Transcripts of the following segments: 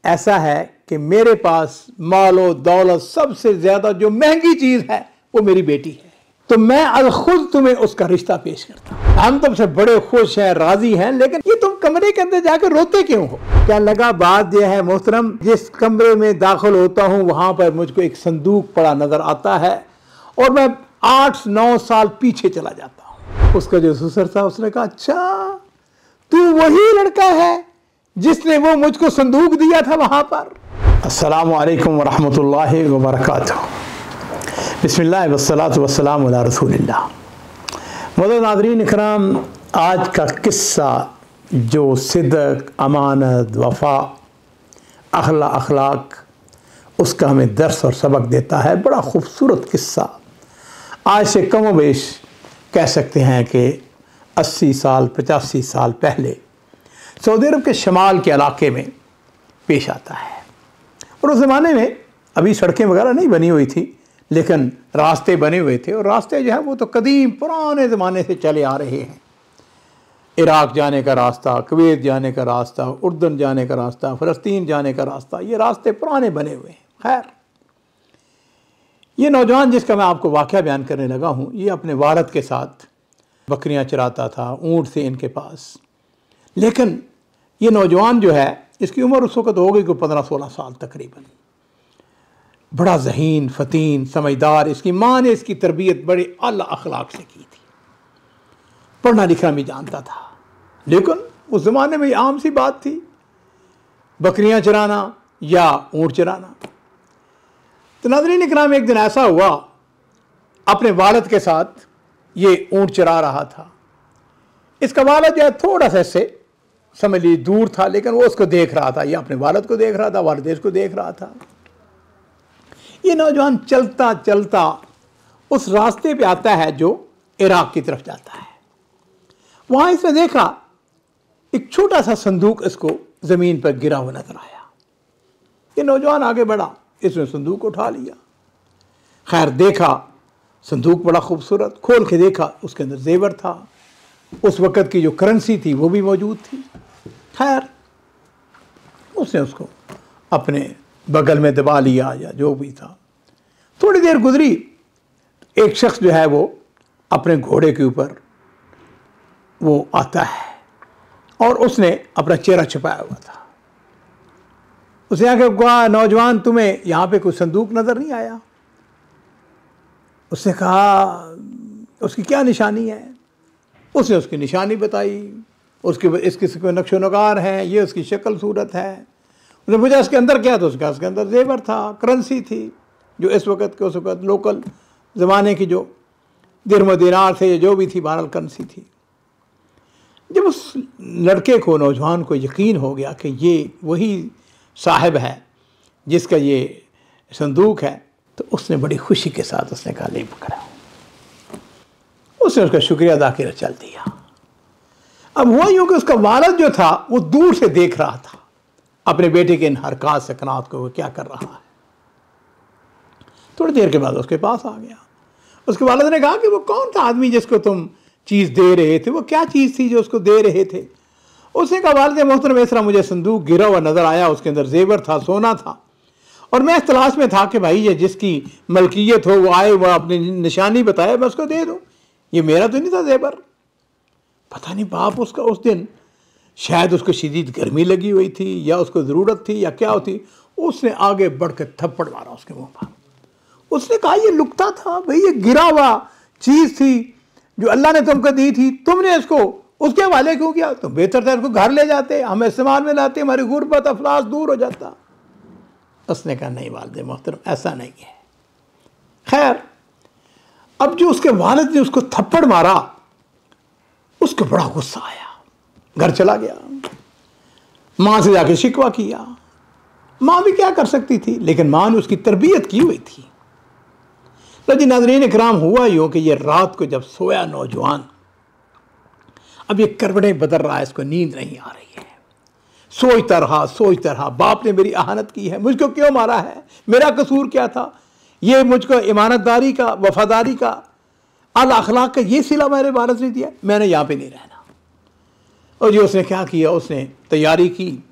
ऐसा है कि मेरे पास मालो दौलत सबसे ज्यादा जो महंगी चीज है वो मेरी बेटी है, तो मैं आज खुद तुम्हें उसका रिश्ता पेश करता हूं। हम तुमसे बड़े खुश हैं, राजी हैं, लेकिन ये तुम कमरे के अंदर जाकर रोते क्यों हो? क्या लगा बात यह है मोहतरम, जिस कमरे में दाखिल होता हूं वहां पर मुझको एक संदूक पड़ा नजर आता है और मैं 8-9 साल पीछे चला जाता हूं। उसका जो ससुर था उसने कहा, अच्छा तू वही लड़का है जिसने वो मुझको संदूक दिया था वहां पर। अस्सलामु अलैकुम वरहमतुल्लाहि वबरकातुहू। बिस्मिल्लाह वस्सलातु वस्सलामु अला रसूलिल्लाह। मोहतरम नाज़रीन इकराम, आज का किस्सा जो सिद्क, अमानत, वफ़ा, अखलाक उसका हमें दर्स और सबक देता है, बड़ा खूबसूरत किस्सा। आज से कम बेश कह सकते हैं कि 80 साल 85 साल पहले सऊदी अरब के शमाल के इलाके में पेश आता है। और उस ज़माने में अभी सड़कें वगैरह नहीं बनी हुई थी, लेकिन रास्ते बने हुए थे, और रास्ते जो है वो तो कदीम पुराने ज़माने से चले आ रहे हैं। इराक़ जाने का रास्ता, कुवैत जाने का रास्ता, उर्दन जाने का रास्ता, फ़लस्तीन जाने का रास्ता, ये रास्ते पुराने बने हुए हैं। खैर, ये नौजवान जिसका मैं आपको वाक़या बयान करने लगा हूँ, ये अपने वालिद के साथ बकरियाँ चराता था, ऊँट से इनके पास। लेकिन ये नौजवान जो है, इसकी उम्र उस वक़्त हो गई को 15-16 साल तकरीबन। बड़ा ज़हीन, फ़तीन, समझदार। इसकी माँ ने इसकी तरबियत बड़े आला अखलाक से की थी, पढ़ना लिखना भी जानता था। लेकिन उस ज़माने में आम सी बात थी बकरियां चराना या ऊँट चराना। तो नाज़रीन इकराम, एक दिन ऐसा हुआ, अपने वालिद के साथ ये ऊँट चरा रहा था। इसका वालिद जो है थोड़ा सा इससे समझ लीजिए दूर था, लेकिन वो उसको देख रहा था। ये अपने वालिद को देख रहा था, वालिद इसको देख रहा था। ये नौजवान चलता चलता उस रास्ते पे आता है जो इराक़ की तरफ जाता है। वहाँ इसने देखा एक छोटा सा संदूक इसको ज़मीन पर गिरा हुआ नजर आया। ये नौजवान आगे बढ़ा, इसने संदूक उठा लिया। खैर, देखा संदूक बड़ा खूबसूरत, खोल के देखा उसके अंदर जेवर था, उस वक़्त की जो करेंसी थी वो भी मौजूद थी। खैर, उसने उसको अपने बगल में दबा लिया या जो भी था। थोड़ी देर गुजरी, एक शख्स जो है वो अपने घोड़े के ऊपर वो आता है और उसने अपना चेहरा छुपाया हुआ था। उसने आके कहा, नौजवान तुम्हें यहाँ पे कोई संदूक नज़र नहीं आया? उसने कहा, उसकी क्या निशानी है? उसने उसकी निशानी बताई, इसके नक्शो नगार हैं, ये उसकी शक्ल सूरत है। उसने पूछा इसके अंदर क्या था? उसके अंदर जेवर था, करेंसी थी, जो इस वक्त लोकल ज़माने की जो दिरहम दिनार थे, जो भी थी, बहरहाल करेंसी थी। जब उस लड़के को, नौजवान को यकीन हो गया कि ये वही साहिब है जिसका ये संदूक है, तो उसने बड़ी खुशी के साथ उसने कहा, ले पकड़ा। उसने उसका शुक्रिया अदा कर चल दिया। अब हुआ यूँ कि उसका वालिद जो था वो दूर से देख रहा था अपने बेटे के इन हरकत सकनात को, वो क्या कर रहा है। थोड़ी देर के बाद उसके पास आ गया। उसके वालिद ने कहा कि वो कौन था आदमी जिसको तुम चीज़ दे रहे थे? वो क्या चीज़ थी जो उसको दे रहे थे? उसने कहा, वालिद मोहतरम, इस तरह मुझे संदूक गिरा हुआ नज़र आया, उसके अंदर जेवर था, सोना था, और मैं इस तलाश में था कि भाई ये जिसकी मलकियत हो वो आए, वो अपनी निशानी बताए, मैं उसको दे दूँ। ये मेरा तो नहीं था जेवर। पता नहीं बाप उसका उस दिन शायद उसको शदीद गर्मी लगी हुई थी या उसको ज़रूरत थी या क्या होती, उसने आगे बढ़ के थप्पड़ मारा उसके मुंह पर। उसने कहा, ये लुकता था भाई, ये गिरा हुआ चीज़ थी जो अल्लाह ने तुमको दी थी, तुमने इसको उसके हवाले क्यों किया? तुम बेहतर था इसको घर ले जाते, हम इस्तेमाल में लाते, हमारी गुर्बत अफलास दूर हो जाता। उसने कहा, नहीं वालिद मोहतरम, ऐसा नहीं है। खैर, अब जो उसके वालिद ने उसको थप्पड़ मारा, उसको बड़ा गुस्सा आया, घर चला गया, माँ से जाके शिकवा किया। माँ भी क्या कर सकती थी, लेकिन माँ ने उसकी तरबियत की हुई थी। तो जी नाज़रीन इकराम, हुआ यूँ कि ये रात को जब सोया नौजवान, अब ये करवटें बदल रहा है, इसको नींद नहीं आ रही है। सोचता रहा, बाप ने मेरी अहानत की है, मुझको क्यों मारा है, मेरा कसूर क्या था? ये मुझको ईमानदारी का, वफादारी का, आला अखलाक का ये सिला मेरे वालिद ने दिया, मैंने यहाँ पे नहीं रहना। और जी उसने क्या किया, उसने तैयारी की,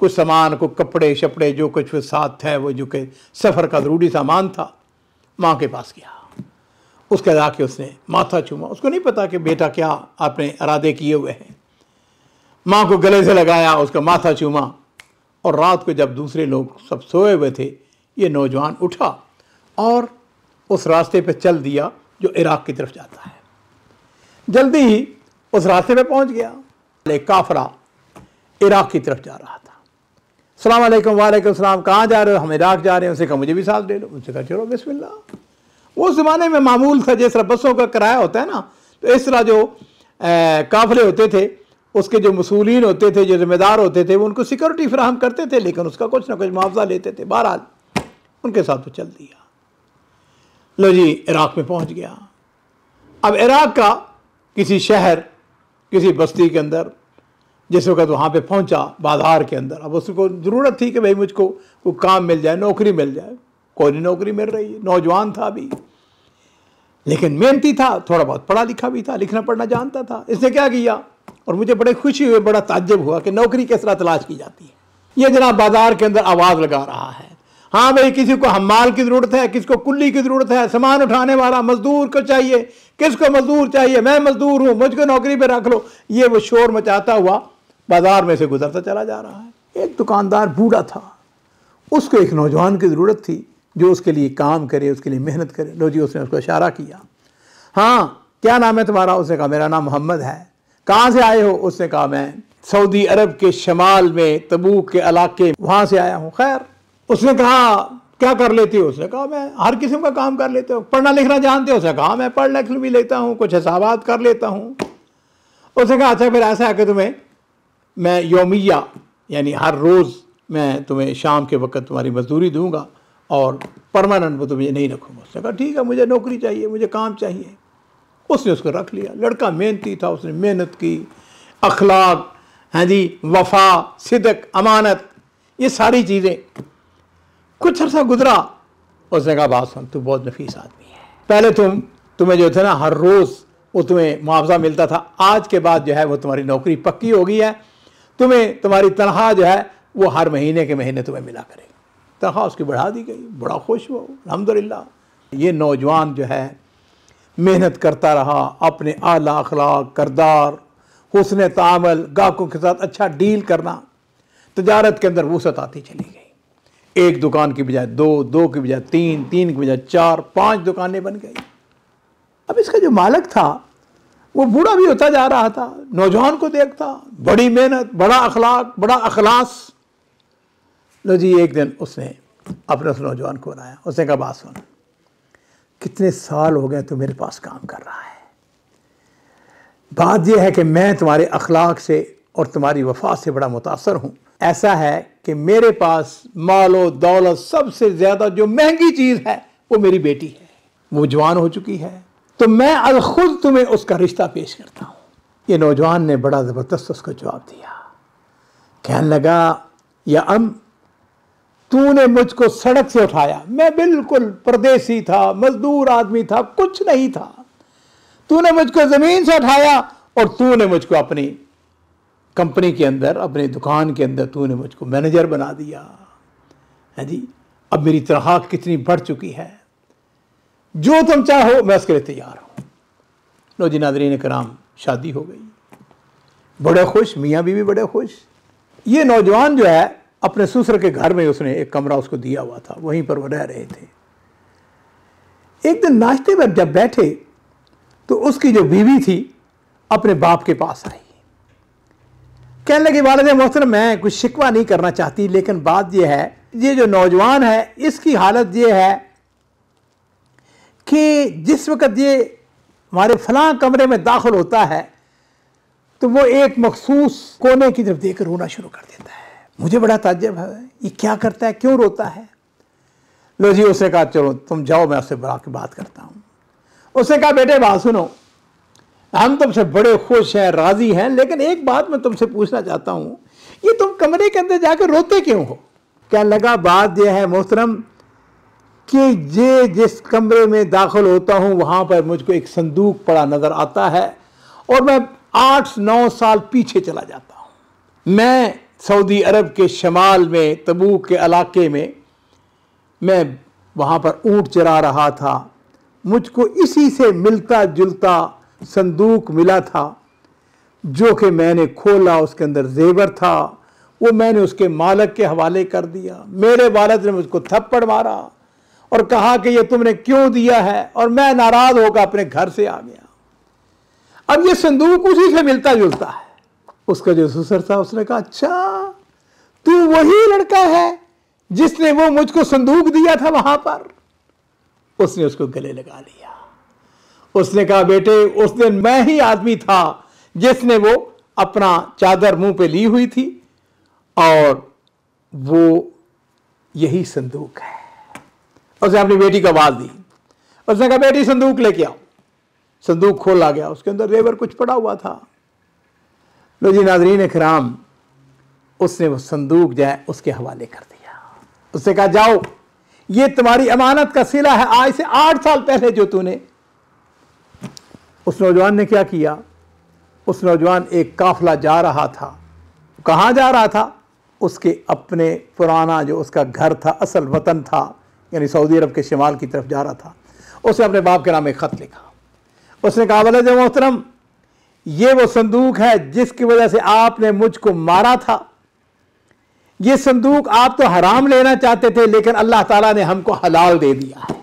कुछ सामान, कुछ कपड़े शपड़े जो कुछ साथ है, वो जो कि सफ़र का ज़रूरी सामान था, माँ के पास गया। उसके जाके उसने माथा चूमा। उसको नहीं पता कि बेटा क्या आपने इरादे किए हुए हैं। माँ को गले से लगाया, उसका माथा चूमा। और रात को जब दूसरे लोग सब सोए हुए थे, ये नौजवान उठा और उस रास्ते पे चल दिया जो इराक़ की तरफ जाता है। जल्दी ही उस रास्ते पे पहुंच गया। एक काफ़िला इराक़ की तरफ जा रहा था। अस्सलाम वालेकुम। वालेकुम सलाम। कहाँ जा रहे हो? हम इराक़ जा रहे हैं। उसने कहा मुझे भी साथ ले लो। उसने कहा चलो बिस्मिल्लाह। उस ज़माने में मामूल था, जिस तरह बसों का किराया होता है ना, तो इस तरह जो काफ़िले होते थे, उसके जो मसूलीन होते थे, जो ज़िम्मेदार होते थे, वो उनको सिक्योरिटी फराहम करते थे, लेकिन उसका कुछ ना कुछ मुआवजा लेते थे। बहरहाल उनके साथ तो चल दिया। लो जी, इराक़ में पहुंच गया। अब इराक़ का किसी शहर, किसी बस्ती के अंदर जिस वक्त वहाँ पे पहुँचा, बाज़ार के अंदर, अब उसको ज़रूरत थी कि भाई मुझको कोई काम मिल जाए, नौकरी मिल जाए। कोई नहीं नौकरी मिल रही। नौजवान था अभी, लेकिन मेहनती था, थोड़ा बहुत पढ़ा लिखा भी था, लिखना पढ़ना जानता था। इसने क्या किया, और मुझे बड़े खुशी हुई, बड़ा ताज्जुब हुआ कि नौकरी किस तरह तलाश की जाती है। ये जनाब बाज़ार के अंदर आवाज़ लगा रहा है, हाँ भाई किसी को हम्माल की ज़रूरत है, किसको कुल्ली की ज़रूरत है, सामान उठाने वाला मज़दूर को चाहिए, किसको मज़दूर चाहिए, मैं मज़दूर हूँ, मुझको नौकरी पर रख लो। ये वो शोर मचाता हुआ बाज़ार में से गुजरता चला जा रहा है। एक दुकानदार बूढ़ा था, उसको एक नौजवान की ज़रूरत थी जो उसके लिए काम करे, उसके लिए मेहनत करे। लो जी, उसने उसको इशारा किया। हाँ, क्या नाम है तुम्हारा? उसने कहा मेरा नाम मोहम्मद है। कहाँ से आए हो? उसने कहा मैं सऊदी अरब के शमाल में तबूक के इलाके वहाँ से आया हूँ। खैर, उसने कहा क्या कर लेते हो? उसने कहा मैं हर किस्म का काम कर लेता हूँ। पढ़ना लिखना जानते हो? उसने कहा मैं पढ़ लिख भी लेता हूँ, कुछ हिसाबात कर लेता हूँ। उसने कहा अच्छा फिर ऐसा है कि तुम्हें मैं यौमिया यानी हर रोज़ मैं तुम्हें शाम के वक्त तुम्हारी मजदूरी दूंगा और परमानेंट वो तुम्हें नहीं रखूँगा। उसने कहा ठीक है, मुझे नौकरी चाहिए, मुझे काम चाहिए। उसने उसको रख लिया। लड़का मेहनती था, उसने मेहनत की, अखलाक, हाँ जी, वफा, सिदक, अमानत, ये सारी चीज़ें। कुछ अर्सा गुजरा, उसने कहा बात सुन, तू बहुत नफीस आदमी है। पहले तुम्हें जो था ना हर रोज़ वो तुम्हें मुआवजा मिलता था, आज के बाद जो है वो तुम्हारी नौकरी पक्की हो गई है, तुम्हें तुम्हारी तनख्वाह जो है वो हर महीने के महीने तुम्हें मिला करेगी। तनख्वाह उसकी बढ़ा दी गई, बड़ा खुश हुआ अल्हम्दुलिल्लाह। ये नौजवान जो है मेहनत करता रहा, अपने आला अखलाक, करदार, हुस्न तामल, गाहकों के साथ अच्छा डील करना, तजारत के अंदर वुसअत आती चली गई। एक दुकान की बजाय दो, दो की बजाय तीन, तीन की बजाय चार, 5 दुकानें बन गई। अब इसका जो मालिक था वो बूढ़ा भी होता जा रहा था, नौजवान को देखता, बड़ी मेहनत, बड़ा अखलाक, बड़ा अखलास। लो जी, एक दिन उसने अपने उस नौजवान को बनाया। उसने कहा बात सुन, कितने साल हो गए तू मेरे पास काम कर रहा है, बात यह है कि मैं तुम्हारे अखलाक से और तुम्हारी वफा से बड़ा मुतासर हूँ। ऐसा है कि मेरे पास मालो दौलत सबसे ज़्यादा जो महंगी चीज़ है वो मेरी बेटी है, वो जवान हो चुकी है, तो मैं अब खुद तुम्हें उसका रिश्ता पेश करता हूँ। ये नौजवान ने बड़ा ज़बरदस्त उसको जवाब दिया। कहने लगा या तूने मुझको सड़क से उठाया, मैं बिल्कुल परदेसी था, मजदूर आदमी था, कुछ नहीं था। तूने मुझको ज़मीन से उठाया और तूने मुझको अपनी कंपनी के अंदर, अपनी दुकान के अंदर तूने मुझको मैनेजर बना दिया है जी। अब मेरी तनख्वाह कितनी बढ़ चुकी है, जो तुम चाहो मैं उसके लिए तैयार हूँ। लो जी नाज़रीन कराम, शादी हो गई, बड़े खुश, मियाँ बीवी बड़े खुश। ये नौजवान जो है अपने ससुर के घर में उसने एक कमरा उसको दिया हुआ था, वहीं पर वो रह रहे थे। एक दिन नाश्ते पर जब बैठे तो उसकी जो बीवी थी अपने बाप के पास आई। कहने लगी वालिद मोहतरम, मैं कुछ शिकवा नहीं करना चाहती, लेकिन बात यह है, ये जो नौजवान है इसकी हालत ये है कि जिस वक़्त ये हमारे फलां कमरे में दाखिल होता है तो वो एक मखसूस कोने की तरफ देकर रोना शुरू कर देता है। मुझे बड़ा ताज्जुब है, ये क्या करता है, क्यों रोता है। लो जी, उसने कहा चलो तुम जाओ, मैं उससे बुला के बात करता हूँ। उसने कहा बेटे बात सुनो, हम तुमसे बड़े खुश हैं, राज़ी हैं, लेकिन एक बात मैं तुमसे पूछना चाहता हूँ, ये तुम कमरे के अंदर जाकर रोते क्यों हो। कहने लगा बात यह है मोहतरम कि ये जिस कमरे में दाखिल होता हूँ वहाँ पर मुझको एक संदूक पड़ा नज़र आता है और मैं 8-9 साल पीछे चला जाता हूँ। मैं सऊदी अरब के शमाल में तबूक के इलाके में मैं वहाँ पर ऊँट चरा रहा था। मुझको इसी से मिलता जुलता संदूक मिला था, जो कि मैंने खोला, उसके अंदर जेवर था। वो मैंने उसके मालिक के हवाले कर दिया। मेरे वालिद ने मुझको थप्पड़ मारा और कहा कि ये तुमने क्यों दिया है, और मैं नाराज होकर अपने घर से आ गया। अब ये संदूक उसी से मिलता जुलता है। उसका जो ससुर था उसने कहा, अच्छा तू वही लड़का है जिसने वो मुझको संदूक दिया था वहां पर। उसने उसको गले लगा लिया। उसने कहा, बेटे उस दिन मैं ही आदमी था जिसने वो अपना चादर मुंह पे ली हुई थी और वो यही संदूक है। उसने अपनी बेटी को आवाज दी। उसने कहा, बेटी संदूक लेके आओ। संदूक खोला गया, उसके अंदर जेवर कुछ पड़ा हुआ था। लो जी नाज़रीन इकराम, उसने वो संदूक जो है उसके हवाले कर दिया। उसने कहा, जाओ ये तुम्हारी अमानत का सिला है, आज से 8 साल पहले जो तूने। उस नौजवान ने क्या किया? उस नौजवान एक काफिला जा रहा था। कहाँ जा रहा था? उसके अपने पुराना जो उसका घर था, असल वतन था, यानी सऊदी अरब के शिमाल की तरफ जा रहा था। उसने अपने बाप के नाम एक ख़त लिखा। उसने कहा, वलद मोहतरम, ये वो संदूक है जिसकी वजह से आपने मुझको मारा था। ये संदूक आप तो हराम लेना चाहते थे, लेकिन अल्लाह ताला ने हमको हलाल दे दिया है।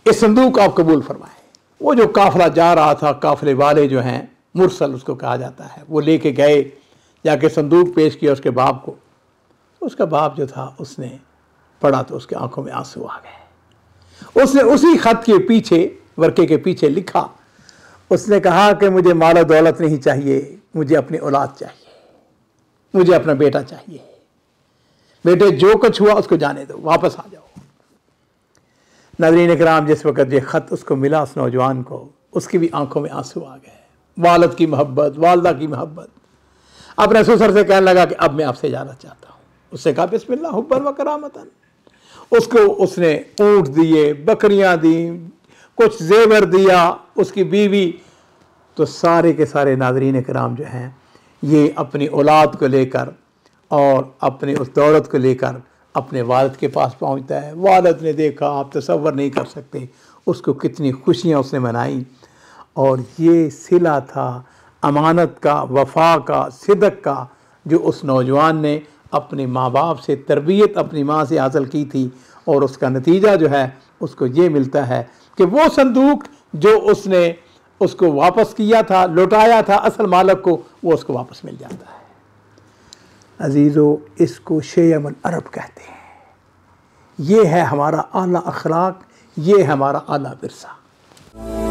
इस संदूक आप कबूल फरमाए। वो जो काफिला जा रहा था, काफिले वाले जो हैं, मुरसल उसको कहा जाता है, वो लेके गए, जाके संदूक पेश किया उसके बाप को। उसका बाप जो था उसने पढ़ा तो उसके आंखों में आंसू आ गए। उसने उसी खत के पीछे, वर्के के पीछे लिखा, उसने कहा कि मुझे माल दौलत नहीं चाहिए, मुझे अपनी औलाद चाहिए, मुझे अपना बेटा चाहिए। बेटे जो कुछ हुआ उसको जाने दो, वापस आ जाओ। नाज़रीन इकराम, जिस वक़्त ये ख़त उसको मिला उस नौजवान को, उसकी भी आंखों में आंसू आ गए। वालिद की मोहब्बत, वालदा की मोहब्बत। अपने ससुर से कहने लगा कि अब मैं आपसे जाना चाहता हूँ। उससे कहा, बिस्मिल्लाह हुब्बन व करामतन। उसको उसने ऊँट दिए, बकरियाँ दी, कुछ जेवर दिया, उसकी बीवी। तो सारे के सारे नाज़रीन इकराम जो हैं, ये अपनी औलाद को लेकर और अपनी उस दौलत को लेकर अपने वालिद के पास पहुंचता है। वालिद ने देखा, आप तसव्वुर नहीं कर सकते उसको कितनी खुशियां उसने मनाई। और ये सिला था अमानत का, वफा का, सिदक का, जो उस नौजवान ने अपने माँ बाप से तरबियत अपनी माँ से हासिल की थी। और उसका नतीजा जो है उसको ये मिलता है कि वो संदूक जो उसने उसको वापस किया था, लौटाया था असल मालिक को, वो उसको वापस मिल जाता है। अजीज़ो, इसको शेयमन अरब कहते हैं। ये है हमारा आला अखलाक, ये है हमारा आला विरसा।